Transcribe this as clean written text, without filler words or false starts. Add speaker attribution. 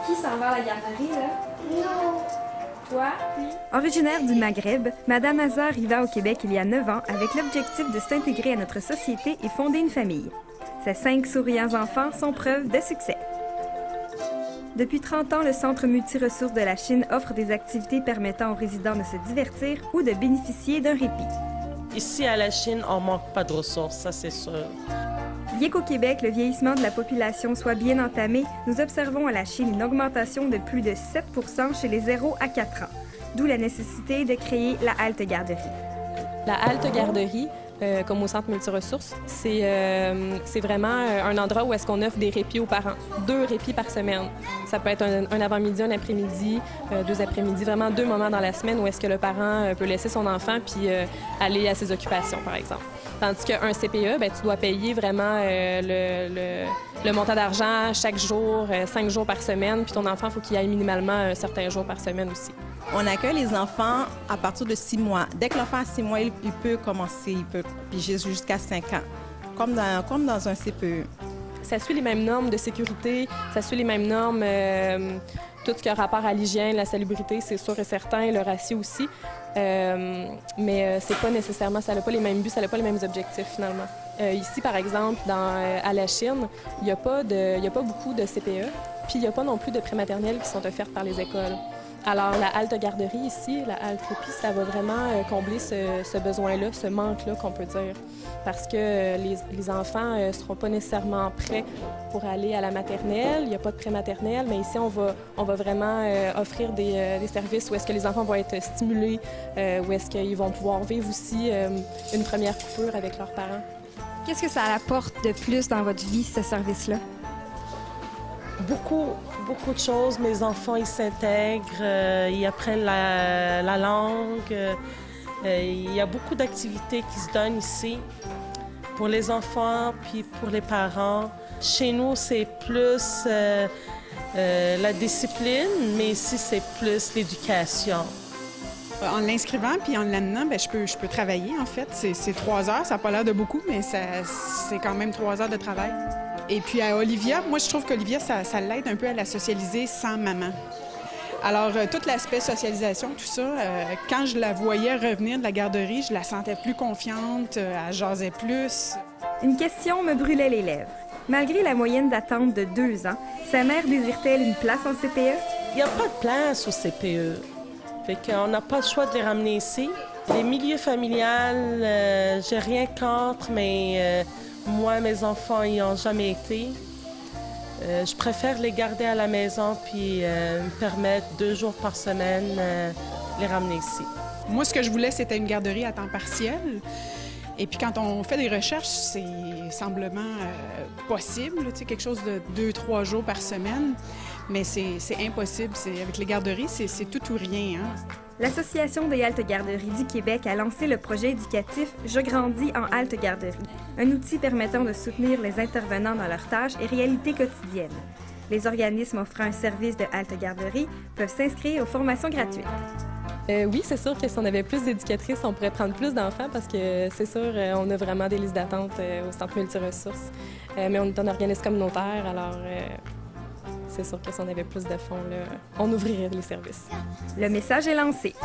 Speaker 1: Qui s'en va à la garderie, là?
Speaker 2: Non.
Speaker 1: Toi?
Speaker 3: Originaire du Maghreb, Madame Azar arriva au Québec il y a 9 ans avec l'objectif de s'intégrer à notre société et fonder une famille. Ses 5 souriants enfants sont preuve de succès. Depuis 30 ans, le Centre multiressources de la Chine offre des activités permettant aux résidents de se divertir ou de bénéficier d'un répit.
Speaker 4: Ici, à la Chine, on ne manque pas de ressources, ça c'est sûr.
Speaker 3: Bien qu'au Québec, le vieillissement de la population soit bien entamé, nous observons à la Chine une augmentation de plus de 7 % chez les 0 à 4 ans, d'où la nécessité de créer la halte garderie.
Speaker 5: La halte garderie, comme au Centre multiressources, c'est vraiment un endroit où est-ce qu'on offre des répits aux parents, 2 répits par semaine. Ça peut être un avant-midi, un après-midi, 2 après-midi, vraiment 2 moments dans la semaine où est-ce que le parent peut laisser son enfant puis aller à ses occupations, par exemple. Tandis qu'un CPE, bien, tu dois payer vraiment le montant d'argent chaque jour, 5 jours par semaine, puis ton enfant, il faut qu'il aille minimalement un certain jour par semaine aussi.
Speaker 6: On accueille les enfants à partir de 6 mois. Dès que l'enfant a 6 mois, il peut commencer, il peut piger jusqu'à 5 ans, comme dans un CPE.
Speaker 5: Ça suit les mêmes normes de sécurité, ça suit les mêmes normes, tout ce qui a rapport à l'hygiène, la salubrité, c'est sûr et certain, le ratio aussi. Mais c'est pas nécessairement, ça n'a pas les mêmes buts, ça n'a pas les mêmes objectifs finalement. Ici, par exemple, à la Chine, il n'y a pas beaucoup de CPE, puis il n'y a pas non plus de prématernelles qui sont offertes par les écoles. Alors, la halte garderie ici, la halte répit, ça va vraiment combler ce besoin-là, ce manque-là qu'on peut dire. Parce que les enfants ne seront pas nécessairement prêts pour aller à la maternelle. Il n'y a pas de prématernelle, mais ici, on va vraiment offrir des services où est-ce que les enfants vont être stimulés, où est-ce qu'ils vont pouvoir vivre aussi une première coupure avec leurs parents.
Speaker 1: Qu'est-ce que ça apporte de plus dans votre vie, ce service-là?
Speaker 4: Beaucoup de choses. Mes enfants, ils s'intègrent, ils apprennent la langue. Il y a beaucoup d'activités qui se donnent ici pour les enfants puis pour les parents. Chez nous, c'est plus la discipline, mais ici, c'est plus l'éducation.
Speaker 7: En l'inscrivant puis en l'amenant, bien, je peux travailler, en fait. C'est 3 heures, ça n'a pas l'air de beaucoup, mais c'est quand même 3 heures de travail. Et puis à Olivia, moi, je trouve qu'Olivia, ça l'aide un peu à la socialiser sans maman. Alors, tout l'aspect socialisation, tout ça, quand je la voyais revenir de la garderie, je la sentais plus confiante, elle jasait plus.
Speaker 3: Une question me brûlait les lèvres. Malgré la moyenne d'attente de 2 ans, sa mère désire-t-elle une place en CPE?
Speaker 4: Il n'y a pas de place au CPE. Fait qu'on n'a pas le choix de les ramener ici. Les milieux familiales, j'ai rien contre, mais moi, mes enfants n'y ont jamais été. Je préfère les garder à la maison puis me permettre 2 jours par semaine les ramener ici.
Speaker 7: Moi, ce que je voulais, c'était une garderie à temps partiel. Et puis quand on fait des recherches, c'est semblement possible, tu sais, quelque chose de 2-3 jours par semaine. Mais c'est impossible. Avec les garderies, c'est tout ou rien. Hein?
Speaker 3: L'Association des haltes garderies du Québec a lancé le projet éducatif « Je grandis en halte garderie », un outil permettant de soutenir les intervenants dans leurs tâches et réalités quotidiennes. Les organismes offrant un service de halte garderie peuvent s'inscrire aux formations gratuites.
Speaker 5: Oui, c'est sûr que si on avait plus d'éducatrices, on pourrait prendre plus d'enfants parce que c'est sûr, on a vraiment des listes d'attente au Centre multiressources. Mais on est un organisme communautaire, alors c'est sûr que si on avait plus de fonds, là, on ouvrirait les services.
Speaker 3: Le message est lancé.